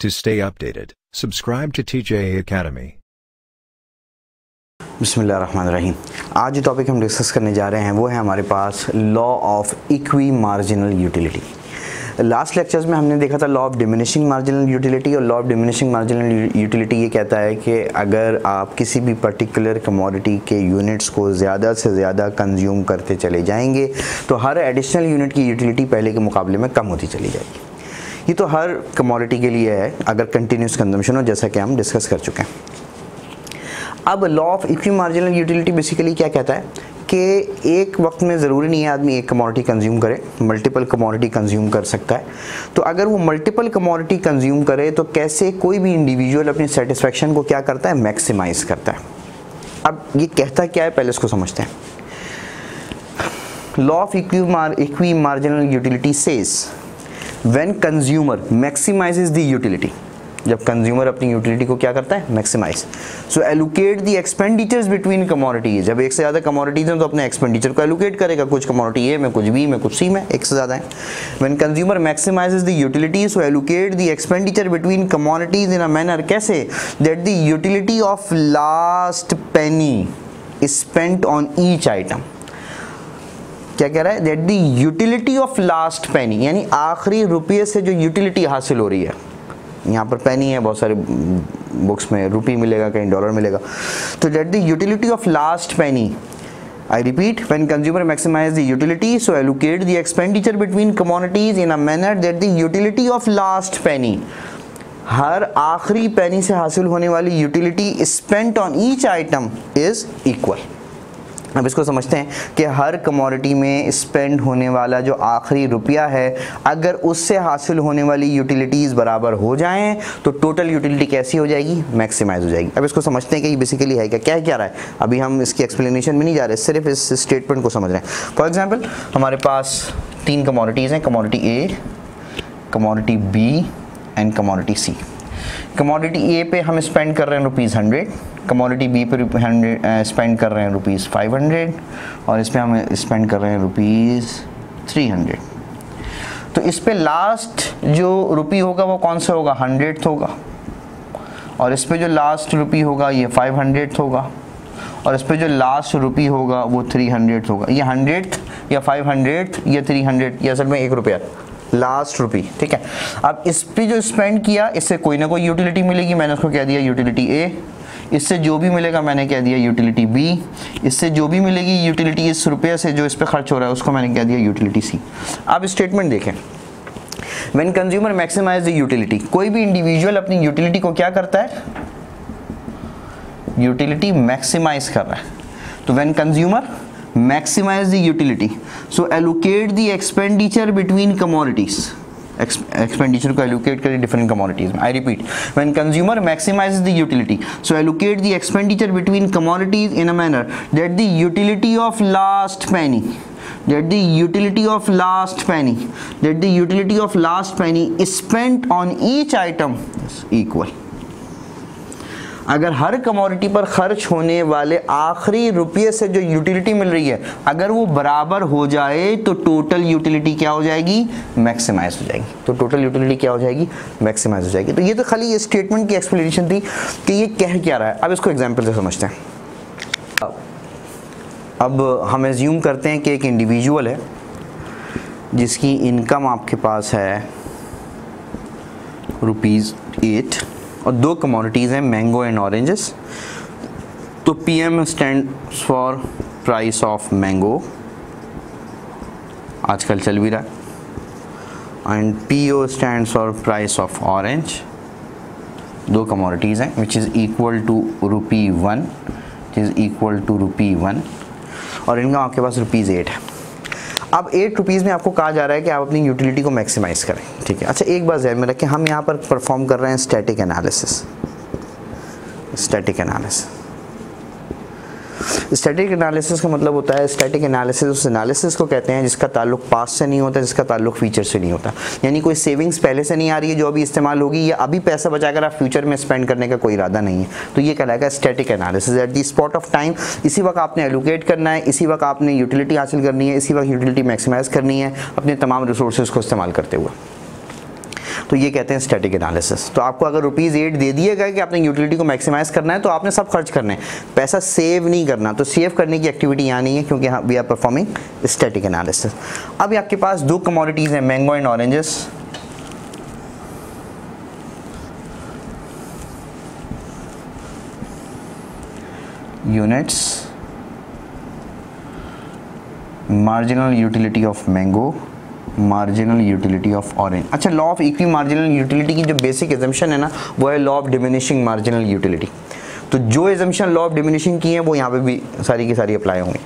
To stay updated, subscribe to TJA Academy. बिस्मिल्लाहिर्रहमानिर्रहीम। आज जो टॉपिक हम डिस्कस करने जा रहे हैं वो है हमारे पास law of equi marginal utility. Last lectures में हमने देखा था law of diminishing marginal utility, और law of diminishing marginal utility ये कहता है कि अगर आप किसी भी पर्टिकुलर कमोडिटी के यूनिट्स को ज़्यादा से ज़्यादा कंज्यूम करते चले जाएंगे तो हर एडिशनल यूनिट की यूटिलिटी पहले के मुकाबले में कम होती चली जाएगी। ये तो हर कमोडिटी के लिए है अगर कंटिन्यूस कंजम्पशन हो, जैसा कि हम डिस्कस कर चुके हैं। अब law of equi marginal utility basically क्या कहता है कि एक वक्त में ज़रूरी नहीं है आदमी एक कमोडिटी कंज्यूम करे, मल्टीपल कमोडिटी कंज्यूम कर सकता है। तो अगर वो मल्टीपल कमोडिटी कंज्यूम करे तो कैसे कोई भी इंडिविजुअल अपनी सेटिस्फेक्शन को क्या करता है, मैक्सिमाइज करता है। अब ये कहता क्या है, पहले इसको समझते हैं। Law of equi marginal utility says when consumer maximises the utility, जब कंज्यूमर अपनी यूटिलिटी को क्या करता है, maximise. So allocate the expenditures between commodities, जब एक से ज़्यादा कमोडिटीज हैं तो अपने एक्सपेंडिचर को एलोकेट करेगा, कुछ कमोडिटी ए में, कुछ बी में, कुछ सी में, एक से ज़्यादा है। When consumer maximises the utility, so allocate the expenditure between commodities in a manner, कैसे, that the utility of last penny spent on each item. क्या कह रहा है, that the utility of last penny, यानी आखिरी रुपये से जो यूटिलिटी हासिल हो रही है। यहाँ पर पेनी है, बहुत सारे बुक्स में रुपी मिलेगा, कहीं डॉलर मिलेगा। तो that the utility of last penny, I repeat, when consumer maximise the utility, so allocate the expenditure between commodities in a manner that the utility of last penny, हर आखिरी पेनी से हासिल होने वाली utility spent on each item is equal. अब इसको समझते हैं कि हर कमोडिटी में स्पेंड होने वाला जो आखिरी रुपया है, अगर उससे हासिल होने वाली यूटिलिटीज़ बराबर हो जाएं तो टोटल यूटिलिटी कैसी हो जाएगी, मैक्सिमाइज हो जाएगी। अब इसको समझते हैं कि ये बेसिकली है क्या रहा है। अभी हम इसकी एक्सप्लेनेशन में नहीं जा रहे, सिर्फ इस स्टेटमेंट को समझ रहे हैं। फॉर एग्जाम्पल हमारे पास 3 कमोडिटीज़ हैं, commodity A, commodity B and commodity C. Commodity A पे हम स्पेंड कर रहे हैं ₹100, कमोडिटी बी पे स्पेंड कर रहे हैं ₹500, और इस पे हम स्पेंड कर रहे हैं ₹300। तो इस पे लास्ट जो रुपी होगा वो कौन सा होगा, 100th होगा, और इस पे जो लास्ट रुपी होगा ये 500th होगा, और इस पे जो लास्ट रुपी होगा वो 300th होगा। ये 100th या 500th या 300, ये असल में 1 रुपया लास्ट रुपी, ठीक है। अब इस पे जो स्पेंड किया इससे कोई ना कोई यूटिलिटी मिलेगी, मैंने उसको कह दिया यूटिलिटी ए। इससे जो भी मिलेगा मैंने कह दिया यूटिलिटी बी। इससे जो भी मिलेगी यूटिलिटी इस रुपये से जो इस पे खर्च हो रहा है उसको मैंने कह दिया यूटिलिटी सी। अब स्टेटमेंट देखें, when consumer maximise the utility, कोई भी इंडिविजुअल अपनी यूटिलिटी को क्या करता है, यूटिलिटी मैक्सिमाइज कर रहा है। तो when consumer maximize the utility, so allocate the expenditure between commodities, expenditure को allocate करें different commodities में। I repeat, when consumer maximizes the utility, so allocate the expenditure between commodities in a manner that the utility of last penny, that the utility of last penny, that the utility of last penny is spent on each item is equal। अगर हर commodity पर खर्च होने वाले आखिरी रुपये से जो utility मिल रही है अगर वो बराबर हो जाए तो टोटल यूटिलिटी क्या हो जाएगी, मैक्सिमाइज हो जाएगी। तो टोटल यूटिलिटी क्या हो जाएगी, मैक्सिमाइज हो जाएगी। तो ये तो खाली ये स्टेटमेंट की एक्सप्लेनेशन थी कि ये कह क्या रहा है। अब इसको एग्जाम्पल से समझते हैं। अब हम एज्यूम करते हैं कि एक इंडिविजुअल है जिसकी इनकम आपके पास है ₹8 और 2 कमोडिटीज़ हैं, मैंगो एंड ऑरेंजेस। तो PM stands for price of mango, आजकल चल भी रहा है, and PO stands for price of orange. 2 commodities हैं which is equal to ₹1, which is equal to ₹1, और इनका आपके पास ₹8 है। अब ₹8 में आपको कहा जा रहा है कि आप अपनी यूटिलिटी को मैक्सिमाइज करें, ठीक है। अच्छा एक बात ध्यान में रखें, हम यहाँ पर परफॉर्म कर रहे हैं स्टैटिक एनालिसिस। स्टैटिक एनालिसिस का मतलब होता है, स्टैटिक एनालिसिस उस एनालिसिस को कहते हैं जिसका ताल्लुक पास्ट से नहीं होता, जिसका ताल्लुक फ्यूचर से नहीं होता। यानी कोई सेविंग्स पहले से नहीं आ रही है जो अभी इस्तेमाल होगी, या अभी पैसा बचाकर आप फ्यूचर में स्पेंड करने का कोई इरादा नहीं है, तो ये कहलाएगा static analysis. At the spot of time, इसी वक्त आपने एलोकेट करना है, इसी वक्त आपने यूटिलिटी हासिल करनी है, इसी वक्त यूटिलिटी मैक्सिमाइज करनी है अपने तमाम रिसोर्सेज को इस्तेमाल करते हुए। तो ये कहते हैं स्टैटिक एनालिसिस। तो आपको अगर ₹8 दे दिया गया कि आपने यूटिलिटी को मैक्सिमाइज करना है तो आपने सब खर्च करना है, पैसा सेव नहीं करना। तो सेव करने की एक्टिविटी यहाँ नहीं है क्योंकि we are performing static analysis. अब आपके पास दो कमोडिटीज़ हैं, mango and oranges. Units, marginal utility of mango, marginal utility of orange. अच्छा, law of equi marginal utility की जो बेसिक एजम्पशन है ना वो है law of diminishing marginal utility. तो जो एजम्पशन लॉ ऑफ डिमिनिशिंग की है वो यहाँ पे भी सारी की सारी अप्लाई होंगी।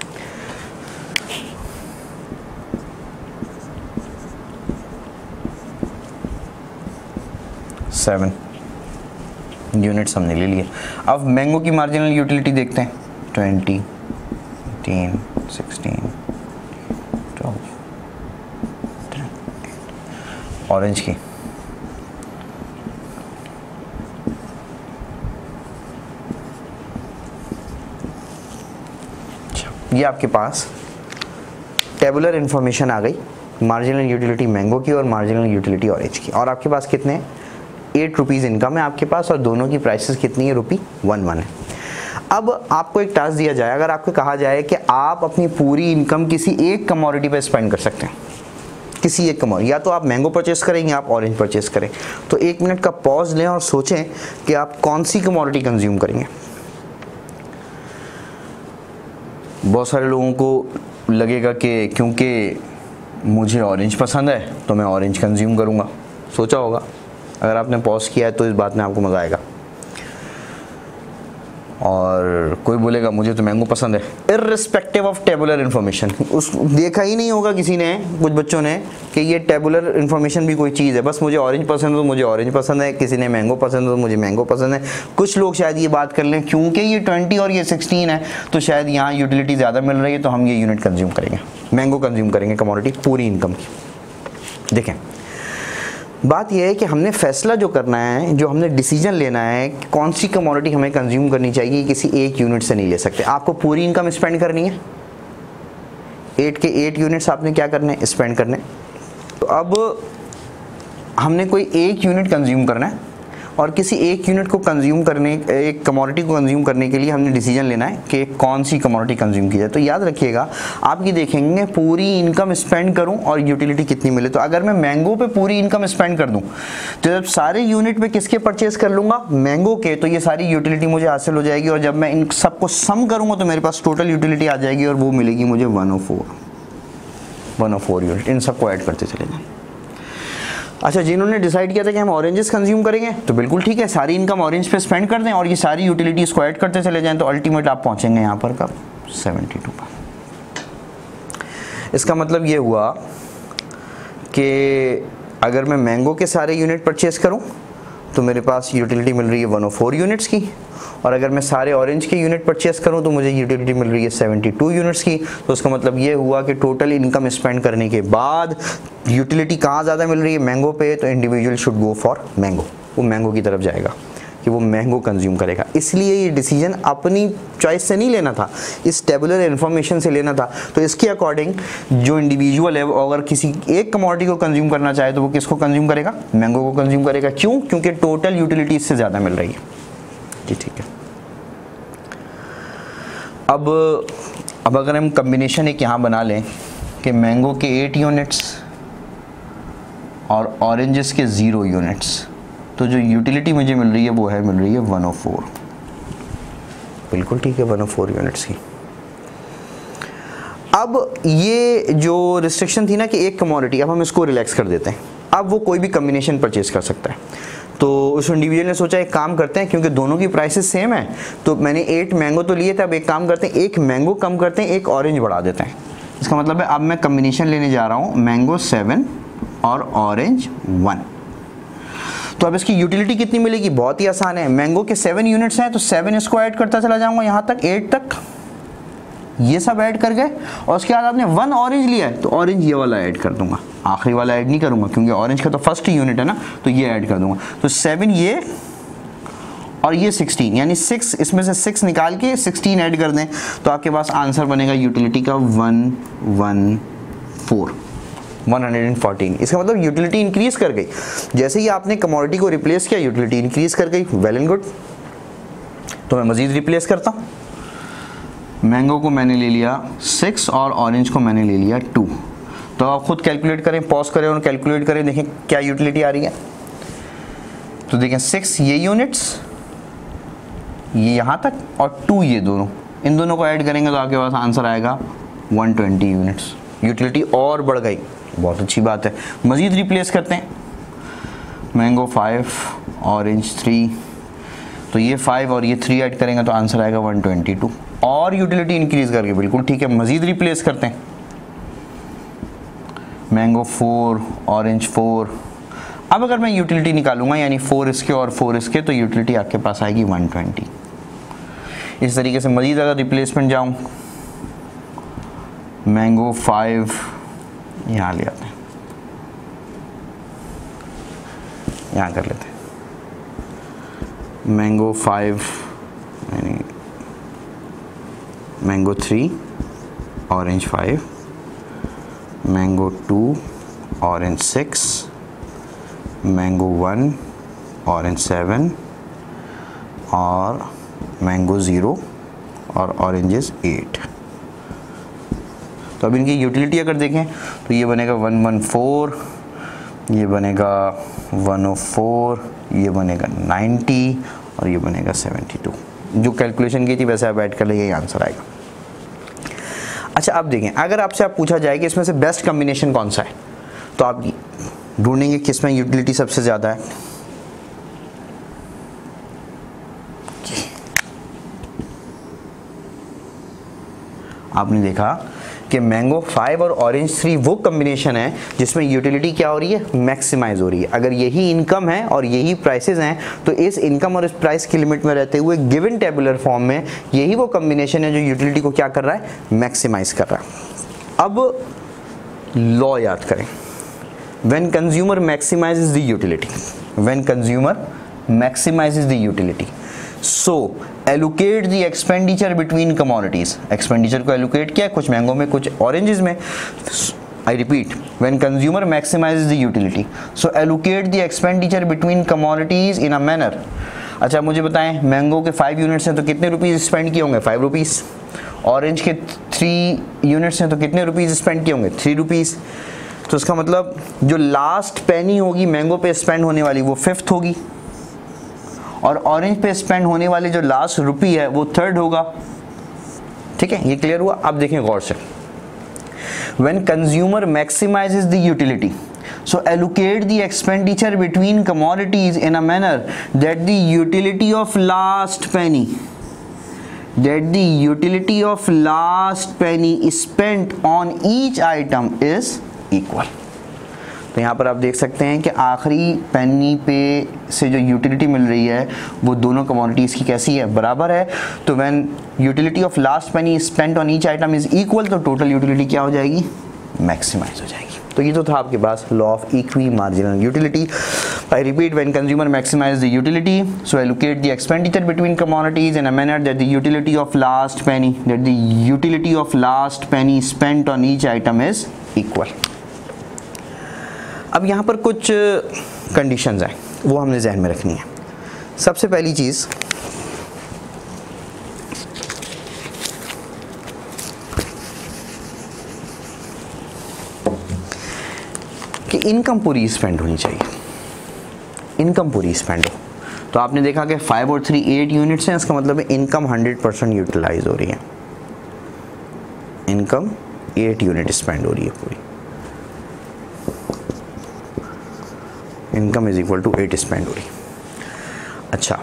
सेवन यूनिट्स हमने ले लिए। अब मैंगो की मार्जिनल यूटिलिटी देखते हैं, 20, 18, 16, 12, 10, ऑरेंज की ये आपके पास टेबुलर इंफॉर्मेशन आ गई, मार्जिनल यूटिलिटी मैंगो की और मार्जिनल यूटिलिटी ऑरेंज की। और आपके पास कितने ₹8 इनकम है आपके पास और दोनों की प्राइसेस कितनी है, ₹1 है। अब आपको एक टास्क दिया जाए, अगर आपको कहा जाए कि आप अपनी पूरी इनकम किसी एक कमोडिटी पे स्पेंड कर सकते हैं, किसी एक कमोडिटी, या तो आप मैंगो परचेस करें या आप ऑरेंज परचेस करें, तो 1 मिनट का पॉज लें और सोचें कि आप कौन सी कमोडिटी कंज्यूम करेंगे। बहुत सारे लोगों को लगेगा कि क्योंकि मुझे ऑरेंज पसंद है तो मैं ऑरेंज कंज्यूम करूँगा, सोचा होगा। अगर आपने पॉज किया है तो इस बात में आपको मज़ा आएगा। और कोई बोलेगा मुझे तो मैंगो पसंद है, इर्रिस्पेक्टिव ऑफ टेबुलर इन्फॉर्मेशन। उस देखा ही नहीं होगा किसी ने, कुछ बच्चों ने, कि ये टेबुलर इन्फॉर्मेशन भी कोई चीज़ है। बस मुझे ऑरेंज पसंद है तो मुझे ऑरेंज पसंद है, किसी ने मैंगो पसंद है तो मुझे मैंगो पसंद है। कुछ लोग शायद ये बात कर लें क्योंकि ये 20 और ये 16 है तो शायद यहाँ यूटिलिटी ज़्यादा मिल रही है तो हम ये यूनिट कंज्यूम करेंगे, मैंगो कंज्यूम करेंगे कमोडिटी पूरी इनकम की। देखें, बात यह है कि हमने फैसला जो करना है, जो हमने डिसीजन लेना है कि कौन सी कमोडिटी हमें कंज्यूम करनी चाहिए, किसी एक यूनिट से नहीं ले सकते। आपको पूरी इनकम स्पेंड करनी है, 8 के 8 यूनिट्स आपने क्या करने, स्पेंड करने। तो अब हमने कोई एक यूनिट कंज्यूम करना है और किसी एक यूनिट को कंज्यूम करने, एक कमोडिटी को कंज्यूम करने के लिए हमने डिसीजन लेना है कि कौन सी कमोडिटी कंज्यूम की जाए। तो याद रखिएगा, आप ये देखेंगे पूरी इनकम स्पेंड करूं और यूटिलिटी कितनी मिले। तो अगर मैं मैंगो पे पूरी इनकम स्पेंड कर दूं तो जब सारे यूनिट पे किसके परचेज कर लूँगा, मैंगो के, तो ये सारी यूटिलिटी मुझे हासिल हो जाएगी। और जब मैं इन सबको सम करूँगा तो मेरे पास टोटल यूटिलिटी आ जाएगी और वो मिलेगी मुझे 104 यूनिट। इन सबको ऐड करते चले जाएं। अच्छा, जिन्होंने डिसाइड किया था कि हम ऑरेंजेस कंज्यूम करेंगे तो बिल्कुल ठीक है, सारी इनकम ऑरेंज पे स्पेंड कर दें और ये सारी यूटिलिटीज को ऐड करते चले जाएं, तो अल्टीमेट आप पहुंचेंगे यहाँ पर कब, 72 पर। इसका मतलब ये हुआ कि अगर मैं मैंगो के सारे यूनिट परचेस करूँ तो मेरे पास यूटिलिटी मिल रही है 104 यूनिट्स की, और अगर मैं सारे ऑरेंज के यूनिट परचेस करूं तो मुझे यूटिलिटी मिल रही है 72 यूनिट्स की। तो उसका मतलब ये हुआ कि टोटल इनकम स्पेंड करने के बाद यूटिलिटी कहाँ ज़्यादा मिल रही है, मैंगो पे, तो individual should go for mango, वो मैंगो की तरफ जाएगा कि वो मैंगो कंज्यूम करेगा। इसलिए ये डिसीजन अपनी चॉइस से नहीं लेना था, इस टेबुलर इन्फॉर्मेशन से लेना था। तो इसके अकॉर्डिंग जो इंडिविजुअल है अगर किसी एक कमोडिटी को कंज्यूम करना चाहे तो वो किसको कंज्यूम करेगा, मैंगो को कंज्यूम करेगा। क्यों? क्योंकि टोटल यूटिलिटी इससे ज़्यादा मिल रही है। जी ठीक है। अब अगर हम कम्बिनेशन एक यहाँ बना लें कि मैंगो के 8 यूनिट्स और ऑरेंजेस के 0 यूनिट्स, तो जो यूटिलिटी मुझे मिल रही है वो मिल रही है 104। बिल्कुल ठीक है, 104 यूनिट्स की। अब ये जो रिस्ट्रिक्शन थी ना कि एक कमोडिटी, अब हम इसको रिलैक्स कर देते हैं। अब वो कोई भी कम्बिनेशन परचेज कर सकता है। तो उस इंडिविजुअल ने सोचा एक काम करते हैं, क्योंकि दोनों की प्राइसेस सेम है, तो मैंने 8 मैंगो तो लिए थे, अब एक काम करते हैं, एक मैंगो कम करते हैं, एक ऑरेंज बढ़ा देते हैं। इसका मतलब है अब मैं कम्बिनेशन लेने जा रहा हूँ मैंगो 7 और ऑरेंज 1। तो अब इसकी यूटिलिटी कितनी मिलेगी, बहुत ही आसान है। मैंगो के 7 यूनिट्स हैं तो 7 इसको ऐड करता चला जाऊँगा यहाँ तक, 8 तक, ये सब ऐड कर गए। और उसके बाद आपने 1 ऑरेंज लिया है तो ऑरेंज ये वाला ऐड कर दूंगा, आखिरी वाला ऐड नहीं करूंगा क्योंकि ऑरेंज का तो फर्स्ट यूनिट है ना, तो ये ऐड कर दूंगा। तो 7 ये और ये 16, यानी 6, इसमें से 6 निकाल के 16 ऐड कर दें तो आपके पास आंसर बनेगा यूटिलिटी का 114। 114। इसका मतलब यूटिलिटी इंक्रीज कर गई। जैसे ही आपने कमोडिटी को रिप्लेस किया यूटिलिटी इंक्रीज कर गई, वेल एंड गुड। तो मैं मजीद रिप्लेस करता हूँ। मैंगो को मैंने ले लिया 6 और ऑरेंज को मैंने ले लिया 2। तो आप खुद कैलकुलेट करें, पॉज करें और कैलकुलेट करें, देखें क्या यूटिलिटी आ रही है। तो देखें 6 ये यूनिट्स, ये यहाँ तक, और 2 ये दोनों, इन दोनों को ऐड करेंगे तो आपके पास आंसर आएगा 120 यूनिट्स। यूटिलिटी और बढ़ गई, बहुत अच्छी बात है। मज़ीद रिप्लेस करते हैं। मैंगो 5, ऑरेंज 3, तो ये 5 और ये 3 ऐड करेंगे तो आंसर आएगा 122, और यूटिलिटी इंक्रीज करके, बिल्कुल ठीक है। मज़ीद रिप्लेस करते हैं। Mango 4, orange 4। अब अगर मैं यूटिलिटी निकालूंगा यानी 4 इसके और 4 इसके, तो यूटिलिटी आपके पास आएगी 120। इस तरीके से मज़ीद अगर रिप्लेसमेंट जाऊं, मैंगो 5 यहाँ ले आते हैं, यहाँ कर लेते हैं। मैंगो 5 यानी mango 3, orange 5, mango 2, orange 6, mango 1, orange 7, और मैंगो 0 और ऑरेंजेस 8। तो अब इनकी यूटिलिटी अगर देखें तो ये बनेगा 114, ये बनेगा 104, ये बनेगा 90 और ये बनेगा 72। जो कैलकुलेशन की थी वैसे आप ऐड कर लेंगे, आंसर आएगा। अच्छा अब देखें, अगर आपसे पूछा जाए कि इसमें से बेस्ट कॉम्बिनेशन कौन सा है, तो आप ढूंढेंगे किसमें यूटिलिटी सबसे ज़्यादा है। आपने देखा कि मैंगो 5 और ऑरेंज 3 वो कॉम्बिनेशन है जिसमें यूटिलिटी क्या हो रही है, मैक्सिमाइज हो रही है। अगर यही इनकम है और यही प्राइसेस हैं तो इस इनकम और इस प्राइस की लिमिट में रहते हुए गिवन टेबुलर फॉर्म में यही वो कॉम्बिनेशन है जो यूटिलिटी को क्या कर रहा है, मैक्सिमाइज कर रहा है। अब लॉ याद करें, when consumer maximises the utility, when consumer maximises the utility, so allocate the expenditure between commodities. Expenditure को एलोकेट किया, कुछ मैंगो में कुछ ऑरेंजेस में। I repeat, when consumer maximises the utility, so allocate the expenditure between commodities in a manner. अच्छा मुझे बताएं, mango के 5 यूनिट्स हैं तो कितने रुपीज़ स्पेंड किए होंगे, 5 रुपीज़। ऑरेंज के 3 यूनिट्स हैं तो कितने रुपीज़ स्पेंड किए होंगे, 3 रुपीज़। तो इसका मतलब जो लास्ट पेनी होगी मैंगो पे स्पेंड होने वाली वो 5th होगी, और ऑरेंज पे स्पेंड होने वाली जो लास्ट रुपी है वो 3rd होगा। ठीक है, ये क्लियर हुआ। अब देखें गौर से, when consumer maximises the utility, so allocate the expenditure between commodities in a manner that the utility of last penny spent on each item is equal। तो यहाँ पर आप देख सकते हैं कि आखिरी पेनी पे से जो यूटिलिटी मिल रही है वो दोनों कमोडिटीज़ की कैसी है, बराबर है। तो when utility of last penny spent on each item is equal, तो टोटल यूटिलिटी क्या हो जाएगी, मैक्सिमाइज हो जाएगी। तो ये तो था आपके पास law of equi marginal utility. I repeat, when consumer maximise the utility, so allocate the expenditure between commodities in a manner that the utility of last penny spent on each item is equal. अब यहाँ पर कुछ conditions हैं, वो हमने जहन में रखनी है। सबसे पहली चीज़, कि इनकम पूरी स्पेंड होनी चाहिए, इनकम पूरी स्पेंड हो। तो आपने देखा कि 5 और 3 8 यूनिट्स हैं, इसका मतलब है इनकम 100% यूटिलाइज हो रही है, इनकम 8 यूनिट स्पेंड हो रही है पूरी, income is equal to 8 spend हो रही। अच्छा,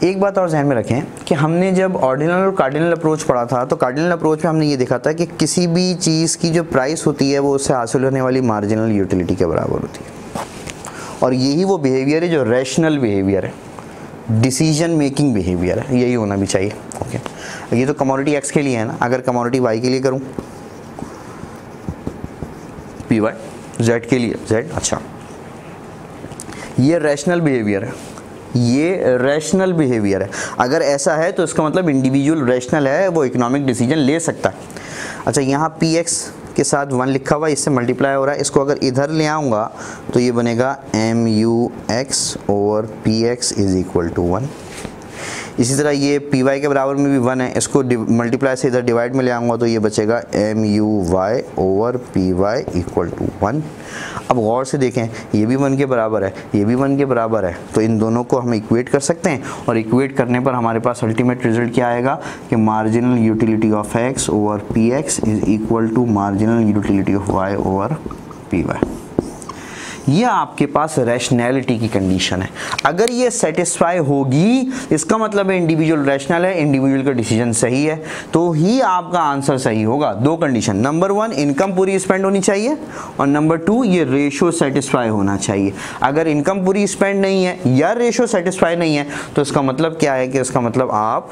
एक बात और ध्यान में रखें कि हमने जब ऑर्डिनल और कार्डिनल अप्रोच पढ़ा था, तो कार्डिनल अप्रोच में हमने ये देखा था कि किसी भी चीज़ की जो प्राइस होती है वो उससे हासिल होने वाली मार्जिनल यूटिलिटी के बराबर होती है, और यही वो बिहेवियर है जो रैशनल बिहेवियर है, डिसीजन मेकिंग बिहेवियर है, यही होना भी चाहिए। ओके, ये तो कमोडिटी एक्स के लिए है ना, अगर कमोडिटी वाई के लिए करूँ, पी वाई, जेड के लिए जेड। अच्छा, ये रैशनल बिहेवियर है, ये रैशनल बिहेवियर है। अगर ऐसा है तो इसका मतलब इंडिविजुअल रैशनल है, वो इकोनॉमिक डिसीजन ले सकता है। अच्छा, यहाँ पी एक्स के साथ 1 लिखा हुआ है, इससे मल्टीप्लाई हो रहा है। इसको अगर इधर ले आऊँगा तो ये बनेगा MUX over PX is equal to 1। इसी तरह ये PY के बराबर में भी 1 है, इसको मल्टीप्लाई से इधर डिवाइड में ले आऊँगा तो ये बचेगा MUY over PY equal to 1। अब गौर से देखें, ये भी 1 के बराबर है, ये भी 1 के बराबर है, तो इन दोनों को हम इक्वेट कर सकते हैं और इक्वेट करने पर हमारे पास अल्टीमेट रिजल्ट क्या आएगा कि marginal utility of x over PX is equal to marginal utility of y over PY। ये आपके पास रैशनैलिटी की कंडीशन है। अगर ये सेटिस्फाई होगी, इसका मतलब है इंडिविजुअल रैशनल है, इंडिविजुअल का डिसीजन सही है, तो ही आपका आंसर सही होगा। 2 कंडीशन, नंबर 1 इनकम पूरी स्पेंड होनी चाहिए और नंबर 2 ये रेशो सेटिस्फाई होना चाहिए। अगर इनकम पूरी स्पेंड नहीं है या रेशो सेटिस्फाई नहीं है तो इसका मतलब क्या है कि इसका मतलब आप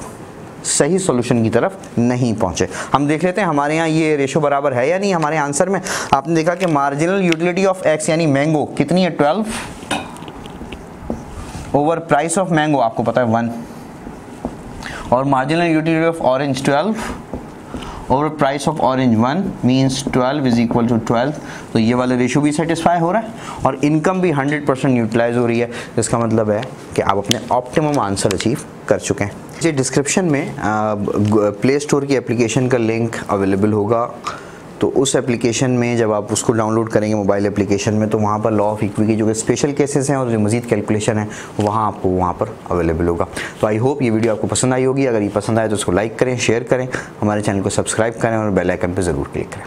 सही सॉल्यूशन की तरफ नहीं पहुंचे। हम देख लेते हैं हमारे यहाँ ये रेशो बराबर है या नहीं। हमारे आंसर में आपने देखा कि मार्जिनल यूटिलिटी ऑफ x यानी मैंगो कितनी है 12 ओवर प्राइस ऑफ मैंगो आपको पता है 1 और marginal utility of orange 12 over price of orange 1 means 12 is equal to 12। तो ये वाला रेशो भी सेटिस्फाई हो रहा है और इनकम भी 100% यूटिलाइज हो रही है। इसका मतलब है कि आप अपने ऑप्टिमम आंसर अचीव कर चुके हैं। ये डिस्क्रिप्शन में प्ले स्टोर की एप्लीकेशन का लिंक अवेलेबल होगा, तो उस एप्लीकेशन में जब आप उसको डाउनलोड करेंगे मोबाइल एप्लीकेशन में तो वहाँ पर लॉ ऑफ इक्विटी जो कि स्पेशल केसेस हैं और जो मज़ीद कैलकुलेशन है वहाँ आपको वहाँ पर अवेलेबल होगा। तो आई होप ये वीडियो आपको पसंद आई होगी। अगर ये पसंद आए तो उसको लाइक करें, शेयर करें, हमारे चैनल को सब्सक्राइब करें और बेल आइकन पर ज़रूर क्लिक करें।